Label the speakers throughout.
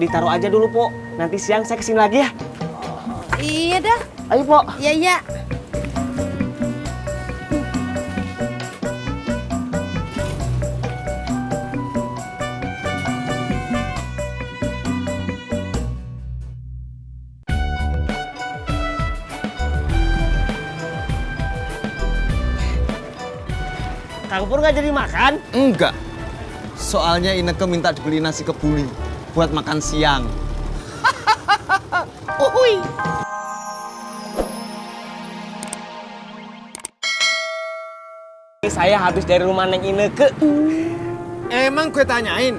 Speaker 1: ditaruh aja dulu, Po. Nanti siang saya kesini lagi ya.
Speaker 2: Iya dah.
Speaker 1: Ayo, Po.
Speaker 2: Iya, iya.
Speaker 1: Kang Pur nggak jadi makan?
Speaker 3: Enggak. Soalnya Ineke minta dibeli nasi kebuli buat makan siang.
Speaker 2: Uhuy.
Speaker 1: Saya habis dari rumah Neng Ineke.
Speaker 3: Emang gue tanyain?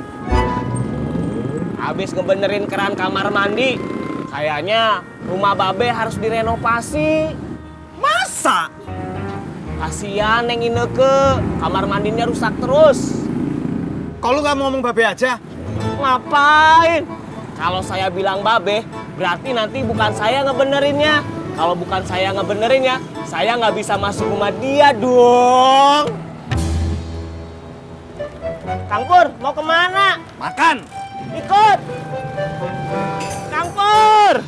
Speaker 1: Habis ngebenerin keran kamar mandi. Kayaknya rumah Babe harus direnovasi.
Speaker 3: Masa?
Speaker 1: Kasian Neng Ineke, kamar mandinya rusak terus.
Speaker 3: Kalau nggak mau ngomong babe aja?
Speaker 1: Ngapain? Kalau saya bilang Babe, berarti nanti bukan saya ngebenerinnya. Kalau bukan saya ngebenerinnya, saya nggak bisa masuk rumah dia dong. Kang Pur, mau kemana?
Speaker 3: Makan.
Speaker 1: Ikut. Kang Pur.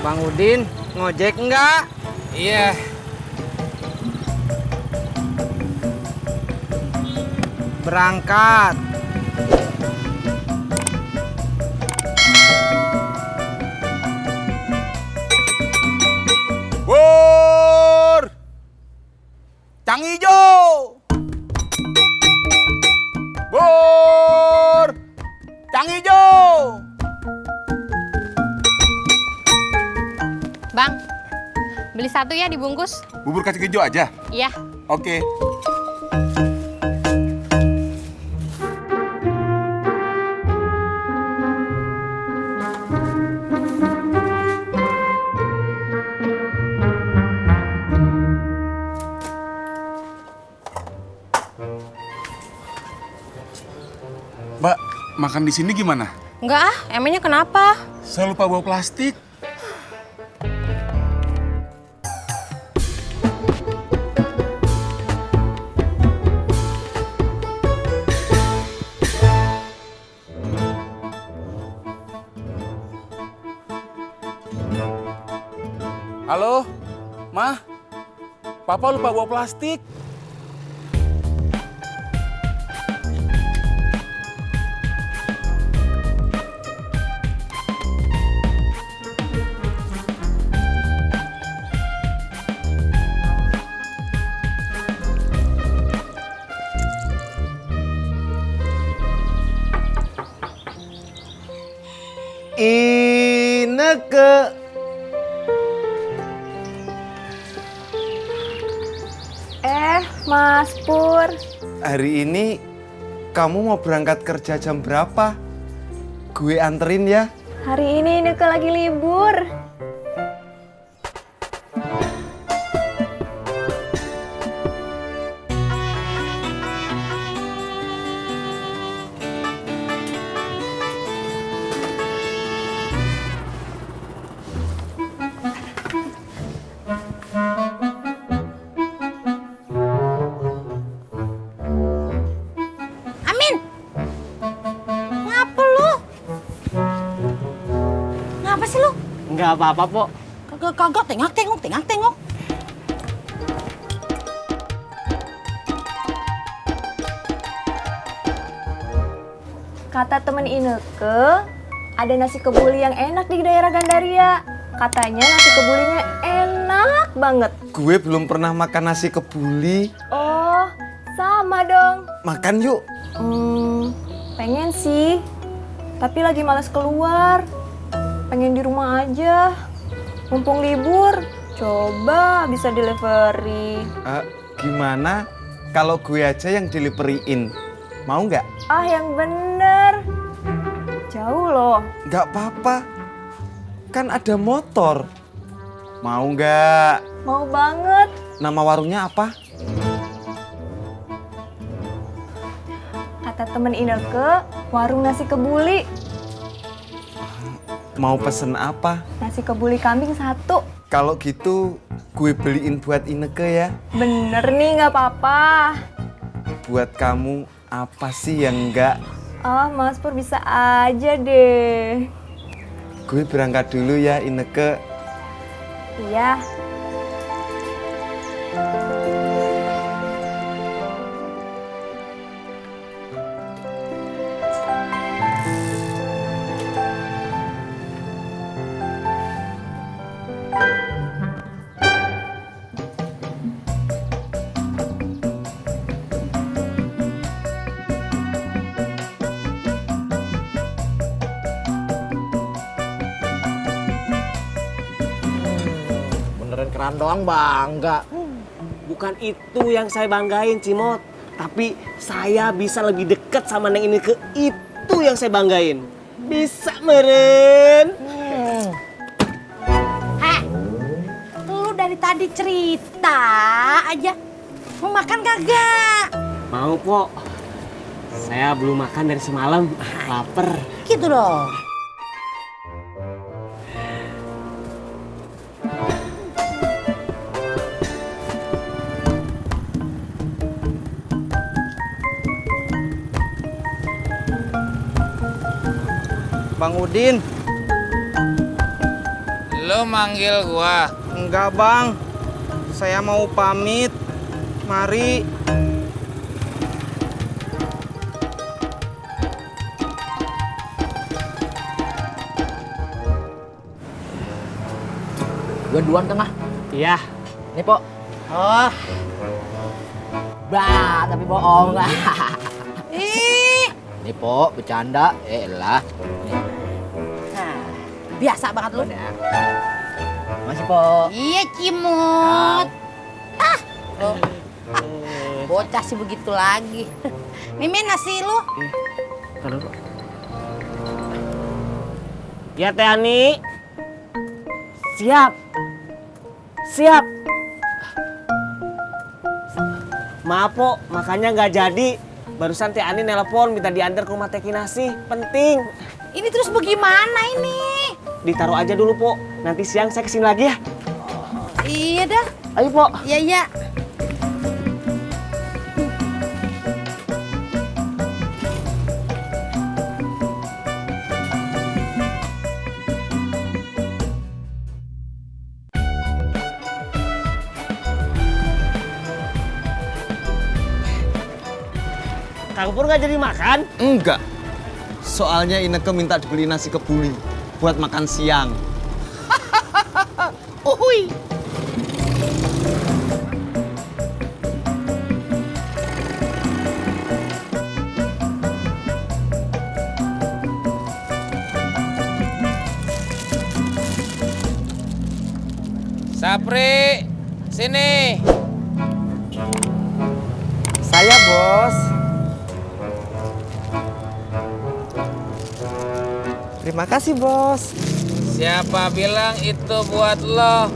Speaker 4: Bang Udin, ngojek enggak?
Speaker 3: Iya.
Speaker 4: Berangkat.
Speaker 3: Bur! Cang Ijo! Bur! Cang Ijo!
Speaker 5: Bang, beli satu ya dibungkus.
Speaker 6: Bubur kacang hijau aja?
Speaker 5: Iya.
Speaker 6: Oke. Mbak, makan di sini gimana?
Speaker 5: Enggak ah, emangnya kenapa?
Speaker 6: Saya lupa bawa plastik. Halo, Ma. Papa lupa bawa plastik.
Speaker 3: Ineke.
Speaker 7: Mas Pur,
Speaker 3: Hari ini kamu mau berangkat kerja jam berapa? Gue anterin ya.
Speaker 7: hari ini Ineke lagi libur.
Speaker 2: Amin. Ngapa lu? Ngapa sih lu?
Speaker 1: Nggak apa-apa, Po.
Speaker 2: Kagak tengok.
Speaker 7: Kata temen Ineke, ada nasi kebuli yang enak di daerah Gandaria. Katanya nasi kebulinya enak banget.
Speaker 3: Gue belum pernah makan nasi kebuli.
Speaker 7: Oh, sama dong.
Speaker 3: Makan yuk.
Speaker 7: Pengen sih, tapi lagi males keluar. Pengen di rumah aja. Mumpung libur, coba bisa delivery.
Speaker 3: Gimana kalau gue aja yang deliveriin. Mau nggak?
Speaker 7: Ah, yang bener. Jauh loh.
Speaker 3: Nggak apa-apa. Kan ada motor. Mau nggak?
Speaker 7: Mau banget.
Speaker 3: Nama warungnya apa?
Speaker 7: Kata temen Ineke, warung nasi kebuli.
Speaker 3: Mau pesen apa?
Speaker 7: Nasi kebuli kambing 1.
Speaker 3: Kalau gitu gue beliin buat Ineke ya.
Speaker 7: Bener nih, nggak apa-apa.
Speaker 3: Buat kamu apa sih yang enggak?
Speaker 7: Ah, Mas Pur bisa aja deh.
Speaker 3: Gue berangkat dulu ya Ineke.
Speaker 7: Iya.
Speaker 1: Beneran keran doang bangga. Bukan itu yang saya banggain, Cimot. Tapi saya bisa lebih dekat sama Neng Ineke. Itu yang saya banggain. Bisa meren.
Speaker 2: Heh, lu dari tadi cerita aja. Mau makan kagak?
Speaker 1: Mau, Pok. Saya belum makan dari semalam. Laper.
Speaker 2: Gitu dong.
Speaker 4: Bang Udin.
Speaker 8: Lo manggil gua?
Speaker 4: Enggak bang, saya mau pamit. Mari.
Speaker 9: Gue duluan tengah.
Speaker 1: Iya.
Speaker 9: Nih, Pok. Oh. Bah, tapi bohong lah.
Speaker 2: Ih,
Speaker 9: Nih, Pok, bercanda. Elah.
Speaker 2: nah, biasa banget lu.
Speaker 9: Masih, Pok.
Speaker 2: Iya, Cimot. Ah, lu. Bocah sih begitu lagi. Mimin nasi lu.
Speaker 1: Ya, Teh Ani. Siap. Siap. Maaf, Pok, makanya nggak jadi. Barusan Teh Ani nelpon minta diantar ke rumah Teh Kinasi. Penting.
Speaker 2: Ini terus bagaimana ini?
Speaker 1: Ditaruh aja dulu, Pok. Nanti siang saya kesini lagi ya.
Speaker 2: Iya dah.
Speaker 1: Ayo, Pok.
Speaker 2: Iya, iya.
Speaker 1: Kang Pur nggak jadi makan?
Speaker 3: Enggak. Soalnya Ineke minta dibeli nasi kebuli buat makan siang.
Speaker 2: Uhuy.
Speaker 8: Sapri, sini.
Speaker 4: Saya bos. Terima kasih bos.
Speaker 8: Siapa bilang itu buat lo?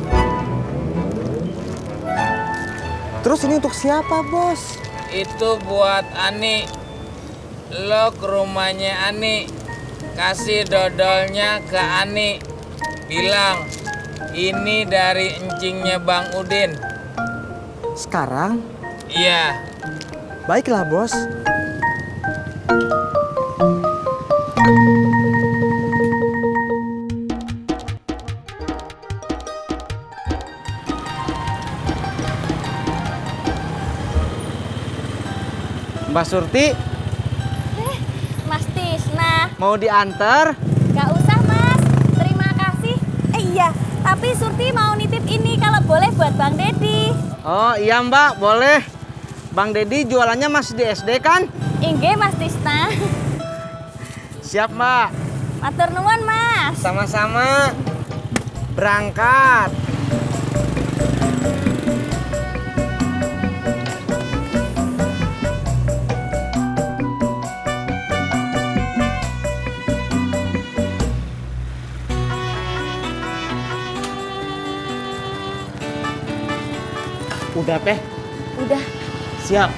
Speaker 4: Terus ini untuk siapa bos?
Speaker 8: Itu buat Ani. Lo ke rumahnya Ani. Kasih dodolnya ke Ani. Bilang, ini dari encingnya Bang Udin.
Speaker 4: Sekarang?
Speaker 8: Iya.
Speaker 4: Baiklah bos. Mbak Surti,
Speaker 7: Mas Tisna.
Speaker 4: mau diantar?
Speaker 7: Gak usah, Mas. Terima kasih. Iya, tapi Surti mau nitip ini kalau boleh buat Bang Dedi.
Speaker 4: Oh iya mbak, boleh. Bang Dedi jualannya masih di SD kan?
Speaker 7: Inge, Mas Tisna.
Speaker 4: Siap mbak.
Speaker 7: Matur nuwun, Mas.
Speaker 4: Sama-sama. Berangkat.
Speaker 1: Udah teh,
Speaker 7: Udah.
Speaker 1: siap.